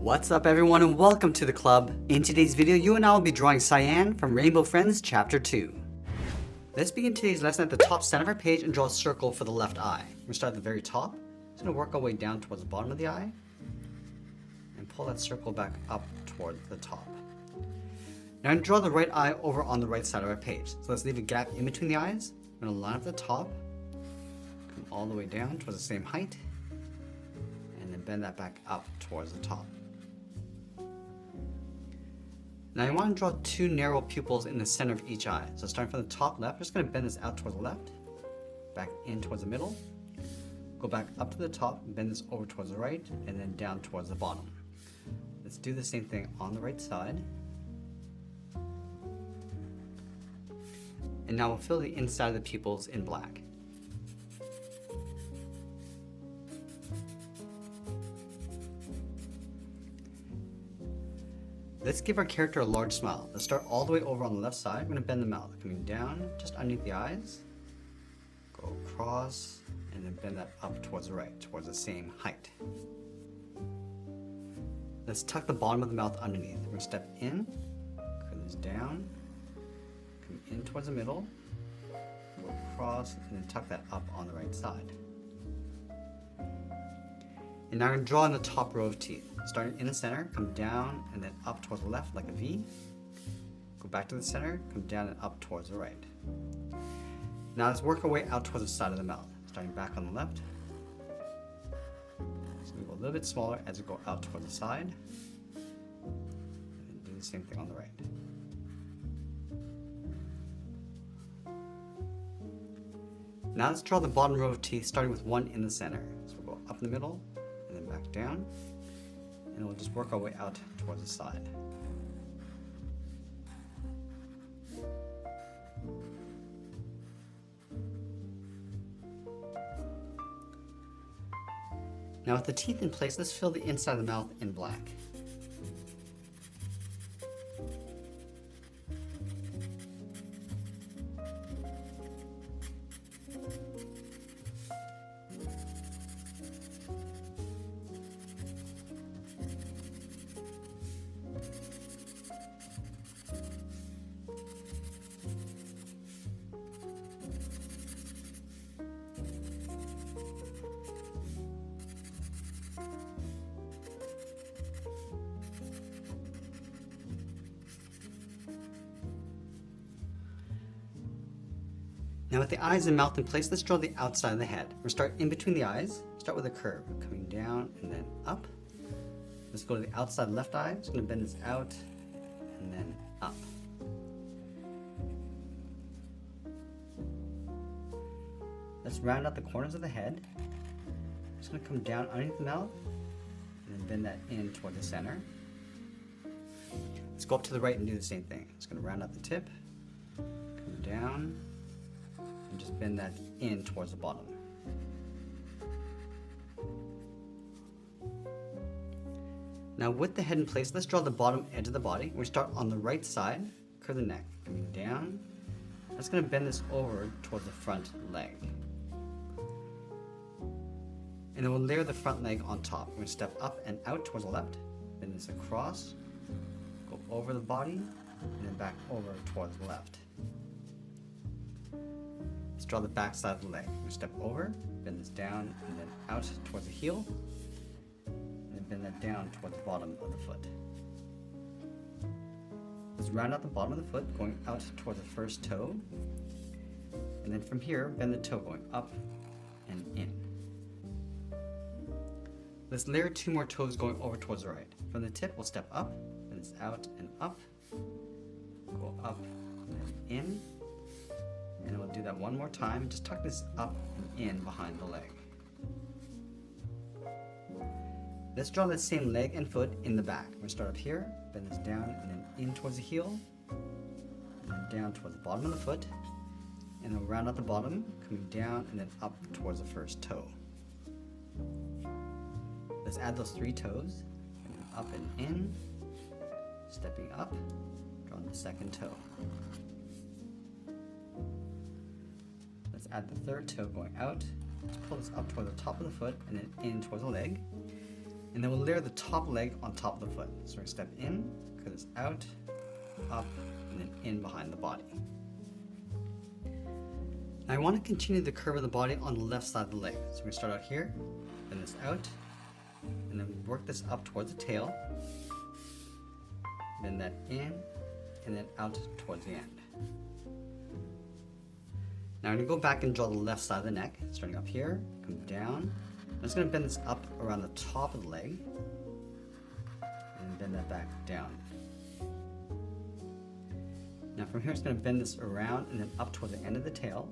What's up everyone and welcome to the club. In today's video, you and I will be drawing Cyan from Rainbow Friends Chapter 2. Let's begin today's lesson at the top center of our page and draw a circle for the left eye. We're going to start at the very top. Just going to work our way down towards the bottom of the eye and pull that circle back up toward the top. Now I'm going to draw the right eye over on the right side of our page. So let's leave a gap in between the eyes. I'm going to line up the top, come all the way down towards the same height, and then bend that back up towards the top. Now you want to draw two narrow pupils in the center of each eye. So starting from the top left, we're just going to bend this out towards the left, back in towards the middle, go back up to the top, bend this over towards the right, and then down towards the bottom. Let's do the same thing on the right side. And now we'll fill the inside of the pupils in black. Let's give our character a large smile. Let's start all the way over on the left side. We're going to bend the mouth, coming down just underneath the eyes, go across, and then bend that up towards the right, towards the same height. Let's tuck the bottom of the mouth underneath. We're going to step in, curve this down, come in towards the middle, go across, and then tuck that up on the right side. And now I'm going to draw in the top row of teeth. Starting in the center, come down and then up towards the left like a V. Go back to the center, come down and up towards the right. Now let's work our way out towards the side of the mouth. Starting back on the left. So we go a little bit smaller as we go out towards the side. And do the same thing on the right. Now let's draw the bottom row of teeth starting with one in the center. So we'll go up in the middle and then back down. And we'll just work our way out towards the side. Now with the teeth in place, let's fill the inside of the mouth in black. Now with the eyes and mouth in place, let's draw the outside of the head. We'll start in between the eyes, start with a curve, coming down and then up. Let's go to the outside left eye, just going to bend this out and then up. Let's round out the corners of the head. Just going to come down underneath the mouth and then bend that in toward the center. Let's go up to the right and do the same thing. Just going to round out the tip, come down, and just bend that in towards the bottom. Now with the head in place, let's draw the bottom edge of the body. We start on the right side, curve the neck, coming down. That's going to bend this over towards the front leg. And then we'll layer the front leg on top. We're going to step up and out towards the left, bend this across, go over the body, and then back over towards the left. Let's draw the back side of the leg. We step over, bend this down, and then out towards the heel, and then bend that down towards the bottom of the foot. Let's round out the bottom of the foot, going out towards the first toe, and then from here, bend the toe going up and in. Let's layer two more toes going over towards the right. From the tip, we'll step up, bend this out and up, go up and in. And we'll do that one more time. Just tuck this up and in behind the leg. Let's draw the same leg and foot in the back. We're going to start up here, bend this down and then in towards the heel, and then down towards the bottom of the foot, and then round out the bottom, coming down and then up towards the first toe. Let's add those three toes, up and in, stepping up, drawing the second toe. Let's add the third toe going out. Let's pull this up toward the top of the foot and then in towards the leg. And then we'll layer the top leg on top of the foot. So we're gonna step in, cut this out, up, and then in behind the body. Now I want to continue the curve of the body on the left side of the leg. So we're gonna start out here, bend this out, and then work this up towards the tail, bend that in, and then out towards the end. Now I'm going to go back and draw the left side of the neck, starting up here, come down. I'm just going to bend this up around the top of the leg, and bend that back down. Now from here, it's going to bend this around and then up toward the end of the tail.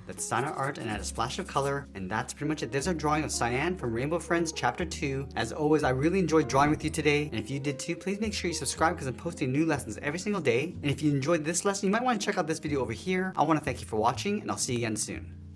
Let's sign our art and add a splash of color, and that's pretty much it. There's our drawing of Cyan from Rainbow Friends Chapter 2. As always, I really enjoyed drawing with you today, and if you did too, please make sure you subscribe because I'm posting new lessons every single day. And if you enjoyed this lesson, you might want to check out this video over here. I want to thank you for watching, and I'll see you again soon.